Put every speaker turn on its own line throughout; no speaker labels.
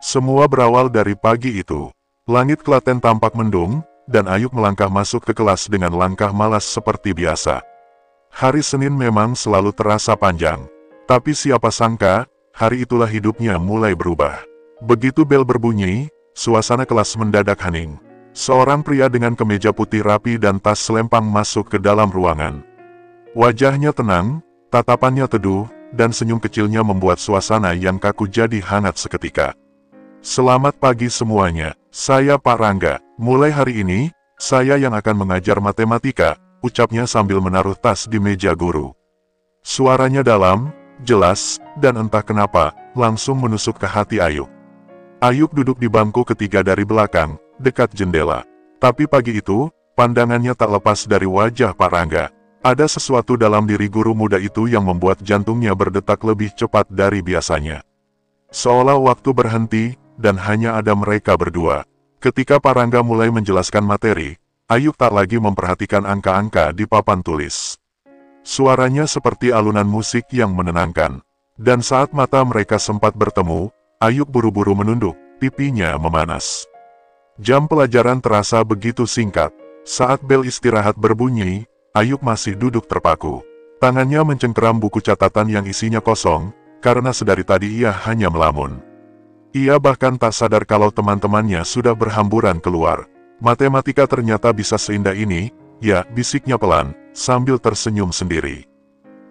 Semua berawal dari pagi itu. Langit Klaten tampak mendung, dan Ayub melangkah masuk ke kelas dengan langkah malas seperti biasa. Hari Senin memang selalu terasa panjang. Tapi siapa sangka, hari itulah hidupnya mulai berubah. Begitu bel berbunyi, suasana kelas mendadak hening. Seorang pria dengan kemeja putih rapi dan tas selempang masuk ke dalam ruangan. Wajahnya tenang, tatapannya teduh, dan senyum kecilnya membuat suasana yang kaku jadi hangat seketika. Selamat pagi semuanya, saya Pak Rangga. Mulai hari ini, saya yang akan mengajar matematika, ucapnya sambil menaruh tas di meja guru. Suaranya dalam, jelas, dan entah kenapa, langsung menusuk ke hati Ayub. Ayub duduk di bangku ketiga dari belakang, dekat jendela. Tapi pagi itu, pandangannya tak lepas dari wajah Pak Rangga. Ada sesuatu dalam diri guru muda itu yang membuat jantungnya berdetak lebih cepat dari biasanya. Seolah waktu berhenti, dan hanya ada mereka berdua. Ketika Pak Rangga mulai menjelaskan materi, Ayub tak lagi memperhatikan angka-angka di papan tulis. Suaranya seperti alunan musik yang menenangkan. Dan saat mata mereka sempat bertemu, Ayub buru-buru menunduk, pipinya memanas. Jam pelajaran terasa begitu singkat. Saat bel istirahat berbunyi, Ayub masih duduk terpaku. Tangannya mencengkeram buku catatan yang isinya kosong, karena sedari tadi ia hanya melamun. Ia bahkan tak sadar kalau teman-temannya sudah berhamburan keluar. Matematika ternyata bisa seindah ini, ya, bisiknya pelan, sambil tersenyum sendiri.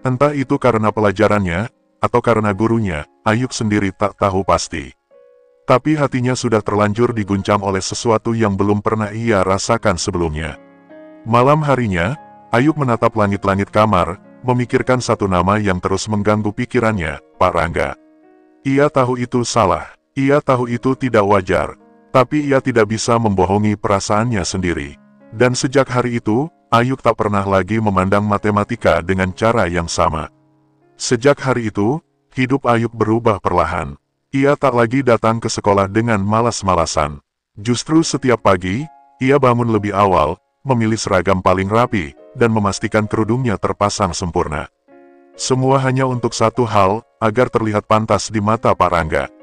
Entah itu karena pelajarannya, atau karena gurunya, Ayub sendiri tak tahu pasti. Tapi hatinya sudah terlanjur diguncang oleh sesuatu yang belum pernah ia rasakan sebelumnya. Malam harinya, Ayub menatap langit-langit kamar, memikirkan satu nama yang terus mengganggu pikirannya, Pak Rangga. Ia tahu itu salah. Ia tahu itu tidak wajar, tapi ia tidak bisa membohongi perasaannya sendiri. Dan sejak hari itu, Ayub tak pernah lagi memandang matematika dengan cara yang sama. Sejak hari itu, hidup Ayub berubah perlahan. Ia tak lagi datang ke sekolah dengan malas-malasan. Justru setiap pagi, ia bangun lebih awal, memilih seragam paling rapi, dan memastikan kerudungnya terpasang sempurna. Semua hanya untuk satu hal, agar terlihat pantas di mata Pak Rangga.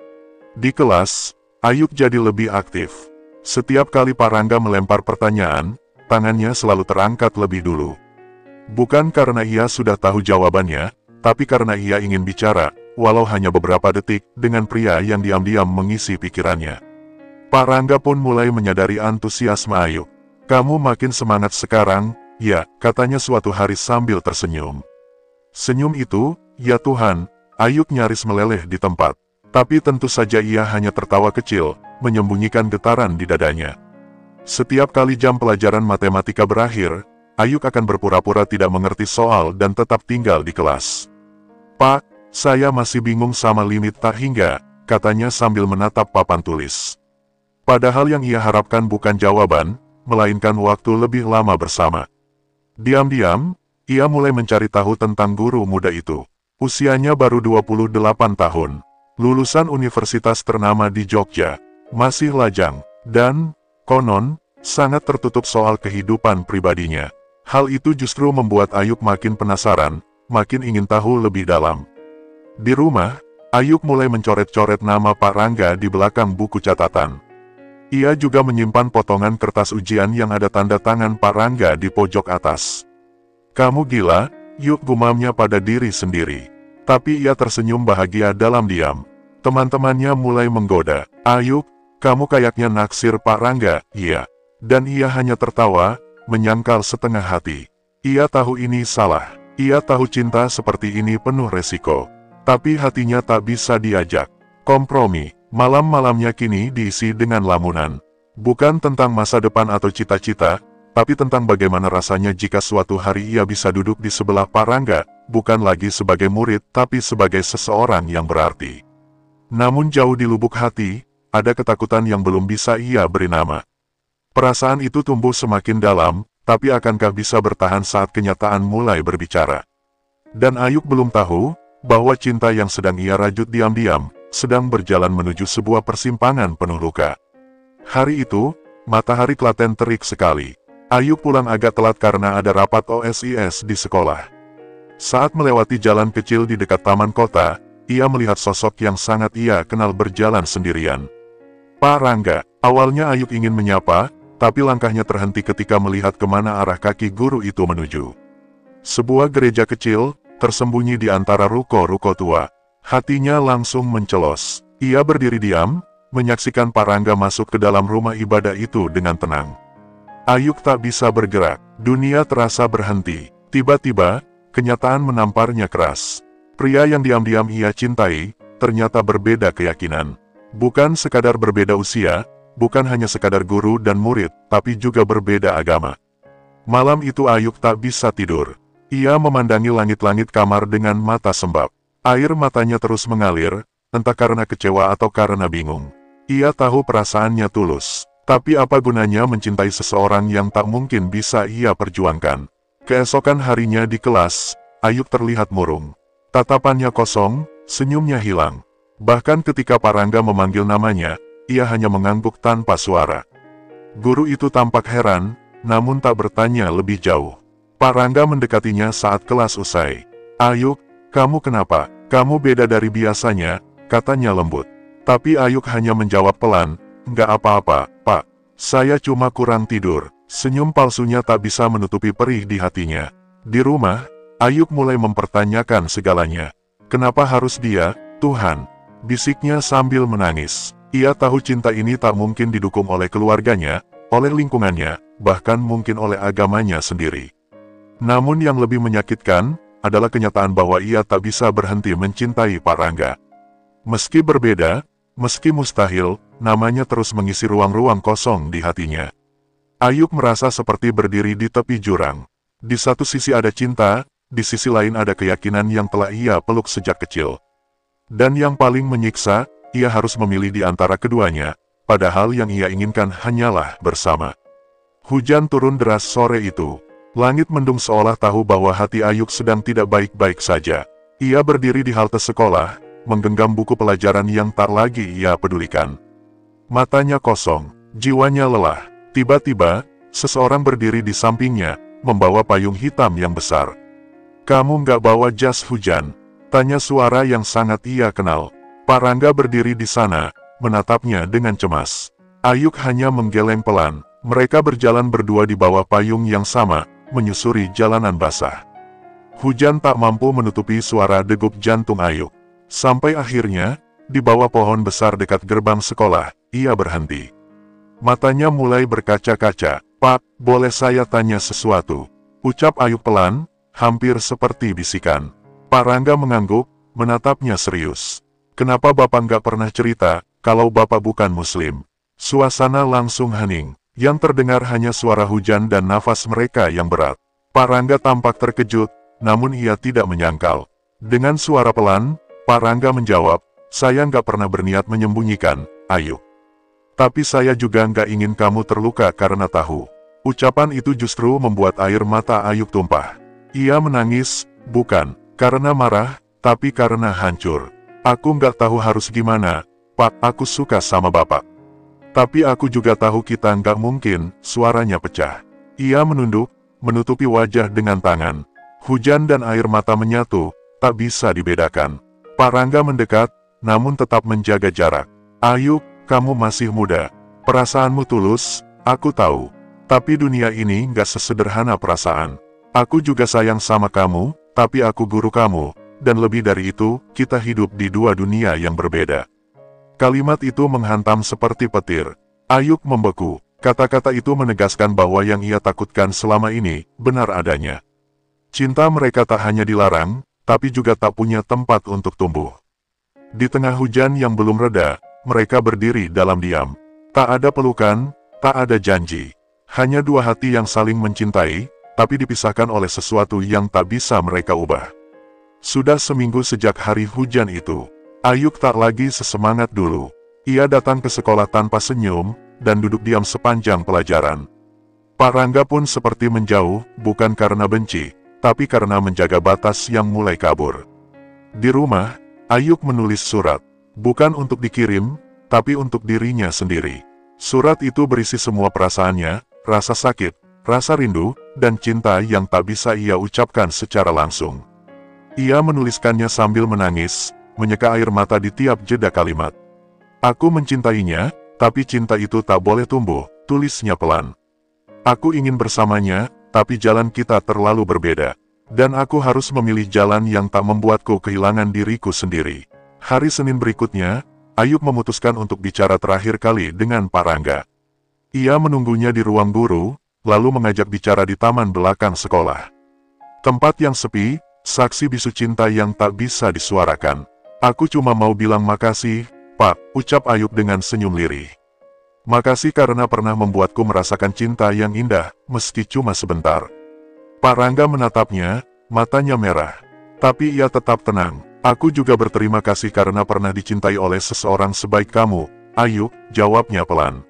Di kelas, Ayub jadi lebih aktif. Setiap kali Pak Rangga melempar pertanyaan, tangannya selalu terangkat lebih dulu. Bukan karena ia sudah tahu jawabannya, tapi karena ia ingin bicara, walau hanya beberapa detik, dengan pria yang diam-diam mengisi pikirannya. Pak Rangga pun mulai menyadari antusiasme Ayub. Kamu makin semangat sekarang, ya, katanya suatu hari sambil tersenyum. Senyum itu, ya Tuhan, Ayub nyaris meleleh di tempat. Tapi tentu saja ia hanya tertawa kecil, menyembunyikan getaran di dadanya. Setiap kali jam pelajaran matematika berakhir, Ayub akan berpura-pura tidak mengerti soal dan tetap tinggal di kelas. Pak, saya masih bingung sama limit tak hingga, katanya sambil menatap papan tulis. Padahal yang ia harapkan bukan jawaban, melainkan waktu lebih lama bersama. Diam-diam, ia mulai mencari tahu tentang guru muda itu. Usianya baru 28 tahun. Lulusan universitas ternama di Jogja, masih lajang, dan, konon, sangat tertutup soal kehidupan pribadinya. Hal itu justru membuat Ayub makin penasaran, makin ingin tahu lebih dalam. Di rumah, Ayub mulai mencoret-coret nama Pak Rangga di belakang buku catatan. Ia juga menyimpan potongan kertas ujian yang ada tanda tangan Pak Rangga di pojok atas. Kamu gila, Yuk, gumamnya pada diri sendiri. Tapi ia tersenyum bahagia dalam diam. Teman-temannya mulai menggoda. Ayub, kamu kayaknya naksir Pak Rangga, iya. Dan ia hanya tertawa, menyangkal setengah hati. Ia tahu ini salah. Ia tahu cinta seperti ini penuh resiko. Tapi hatinya tak bisa diajak kompromi. Malam-malamnya kini diisi dengan lamunan. Bukan tentang masa depan atau cita-cita, tapi tentang bagaimana rasanya jika suatu hari ia bisa duduk di sebelah Pak Rangga, bukan lagi sebagai murid, tapi sebagai seseorang yang berarti. Namun jauh di lubuk hati, ada ketakutan yang belum bisa ia beri nama. Perasaan itu tumbuh semakin dalam, tapi akankah bisa bertahan saat kenyataan mulai berbicara? Dan Ayub belum tahu, bahwa cinta yang sedang ia rajut diam-diam, sedang berjalan menuju sebuah persimpangan penuh luka. Hari itu, matahari Klaten terik sekali. Ayub pulang agak telat karena ada rapat OSIS di sekolah. Saat melewati jalan kecil di dekat taman kota, ia melihat sosok yang sangat ia kenal berjalan sendirian. Pak Rangga. Awalnya Ayuk ingin menyapa, tapi langkahnya terhenti ketika melihat kemana arah kaki guru itu menuju. Sebuah gereja kecil, tersembunyi di antara ruko-ruko tua. Hatinya langsung mencelos. Ia berdiri diam, menyaksikan Pak Rangga masuk ke dalam rumah ibadah itu dengan tenang. Ayuk tak bisa bergerak. Dunia terasa berhenti. Tiba-tiba, kenyataan menamparnya keras. Pria yang diam-diam ia cintai, ternyata berbeda keyakinan. Bukan sekadar berbeda usia, bukan hanya sekadar guru dan murid, tapi juga berbeda agama. Malam itu Ayuk tak bisa tidur. Ia memandangi langit-langit kamar dengan mata sembab. Air matanya terus mengalir, entah karena kecewa atau karena bingung. Ia tahu perasaannya tulus, tapi apa gunanya mencintai seseorang yang tak mungkin bisa ia perjuangkan. Keesokan harinya di kelas, Ayuk terlihat murung. Tatapannya kosong, senyumnya hilang. Bahkan ketika Pak Rangga memanggil namanya, ia hanya mengangguk tanpa suara. Guru itu tampak heran, namun tak bertanya lebih jauh. Pak Rangga mendekatinya saat kelas usai. "Ayuk, kamu kenapa? Kamu beda dari biasanya," katanya lembut. Tapi Ayuk hanya menjawab pelan, "Nggak apa-apa, Pak. Saya cuma kurang tidur." Senyum palsunya tak bisa menutupi perih di hatinya. Di rumah, Ayuk mulai mempertanyakan segalanya. "Kenapa harus dia, Tuhan?" bisiknya sambil menangis. Ia tahu cinta ini tak mungkin didukung oleh keluarganya, oleh lingkungannya, bahkan mungkin oleh agamanya sendiri. Namun yang lebih menyakitkan, adalah kenyataan bahwa ia tak bisa berhenti mencintai Pak Rangga. Meski berbeda, meski mustahil, namanya terus mengisi ruang-ruang kosong di hatinya. Ayuk merasa seperti berdiri di tepi jurang. Di satu sisi ada cinta, di sisi lain ada keyakinan yang telah ia peluk sejak kecil. Dan yang paling menyiksa, ia harus memilih di antara keduanya, padahal yang ia inginkan hanyalah bersama. Hujan turun deras sore itu. Langit mendung seolah tahu bahwa hati Ayuk sedang tidak baik-baik saja. Ia berdiri di halte sekolah, menggenggam buku pelajaran yang tak lagi ia pedulikan. Matanya kosong, jiwanya lelah. Tiba-tiba, seseorang berdiri di sampingnya, membawa payung hitam yang besar. "Kamu nggak bawa jas hujan?" tanya suara yang sangat ia kenal. Pak Rangga berdiri di sana, menatapnya dengan cemas. Ayuk hanya menggeleng pelan. Mereka berjalan berdua di bawah payung yang sama, menyusuri jalanan basah. Hujan tak mampu menutupi suara degup jantung Ayuk. Sampai akhirnya, di bawah pohon besar dekat gerbang sekolah, ia berhenti. Matanya mulai berkaca-kaca. "Pak, boleh saya tanya sesuatu?" ucap Ayuk pelan, hampir seperti bisikan. Pak Rangga mengangguk, menatapnya serius. "Kenapa Bapak nggak pernah cerita, kalau Bapak bukan Muslim?" Suasana langsung hening. Yang terdengar hanya suara hujan dan nafas mereka yang berat. Pak Rangga tampak terkejut, namun ia tidak menyangkal. Dengan suara pelan, Pak Rangga menjawab, "Saya nggak pernah berniat menyembunyikan, Ayuk. Tapi saya juga nggak ingin kamu terluka karena tahu." Ucapan itu justru membuat air mata Ayuk tumpah. Ia menangis, bukan karena marah, tapi karena hancur. "Aku nggak tahu harus gimana, Pak. Aku suka sama Bapak. Tapi aku juga tahu kita nggak mungkin." Suaranya pecah. Ia menunduk, menutupi wajah dengan tangan. Hujan dan air mata menyatu, tak bisa dibedakan. Pak Rangga mendekat, namun tetap menjaga jarak. "Ayuk, kamu masih muda. Perasaanmu tulus, aku tahu. Tapi dunia ini nggak sesederhana perasaan. Aku juga sayang sama kamu, tapi aku guru kamu, dan lebih dari itu, kita hidup di dua dunia yang berbeda." Kalimat itu menghantam seperti petir. Ayuk membeku. Kata-kata itu menegaskan bahwa yang ia takutkan selama ini, benar adanya. Cinta mereka tak hanya dilarang, tapi juga tak punya tempat untuk tumbuh. Di tengah hujan yang belum reda, mereka berdiri dalam diam. Tak ada pelukan, tak ada janji. Hanya dua hati yang saling mencintai, tapi dipisahkan oleh sesuatu yang tak bisa mereka ubah. Sudah seminggu sejak hari hujan itu. Ayuk tak lagi sesemangat dulu. Ia datang ke sekolah tanpa senyum, dan duduk diam sepanjang pelajaran. Pak Rangga pun seperti menjauh, bukan karena benci, tapi karena menjaga batas yang mulai kabur. Di rumah, Ayuk menulis surat. Bukan untuk dikirim, tapi untuk dirinya sendiri. Surat itu berisi semua perasaannya, rasa sakit, rasa rindu, dan cinta yang tak bisa ia ucapkan secara langsung. Ia menuliskannya sambil menangis, menyeka air mata di tiap jeda kalimat. "Aku mencintainya, Tapi cinta itu tak boleh tumbuh, tulisnya pelan. Aku ingin bersamanya, tapi jalan kita terlalu berbeda. Dan aku harus memilih jalan yang tak membuatku kehilangan diriku sendiri. Hari Senin berikutnya, Ayub memutuskan untuk bicara terakhir kali dengan Pak Rangga. Ia menunggunya di ruang guru, lalu mengajak bicara di taman belakang sekolah. Tempat yang sepi, saksi bisu cinta yang tak bisa disuarakan. Aku cuma mau bilang makasih, Pak, ucap Ayub dengan senyum lirih. Makasih karena pernah membuatku merasakan cinta yang indah, meski cuma sebentar. Pak Rangga menatapnya, matanya merah. Tapi ia tetap tenang. Aku juga berterima kasih karena pernah dicintai oleh seseorang sebaik kamu, Ayub, jawabnya pelan.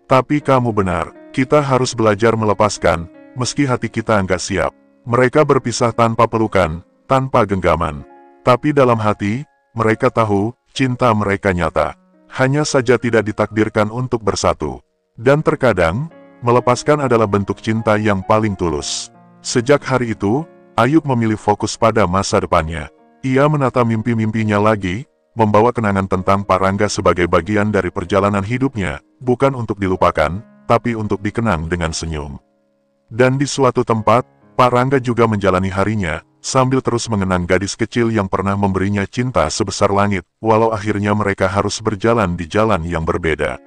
Tapi kamu benar, kita harus belajar melepaskan, meski hati kita enggak siap. Mereka berpisah tanpa pelukan, tanpa genggaman. Tapi dalam hati, mereka tahu, cinta mereka nyata. Hanya saja tidak ditakdirkan untuk bersatu. Dan terkadang, melepaskan adalah bentuk cinta yang paling tulus. Sejak hari itu, Ayub memilih fokus pada masa depannya. Ia menata mimpi-mimpinya lagi, membawa kenangan tentang Pak Rangga sebagai bagian dari perjalanan hidupnya, bukan untuk dilupakan, tapi untuk dikenang dengan senyum. Dan di suatu tempat, Pak Rangga juga menjalani harinya, sambil terus mengenang gadis kecil yang pernah memberinya cinta sebesar langit, walau akhirnya mereka harus berjalan di jalan yang berbeda.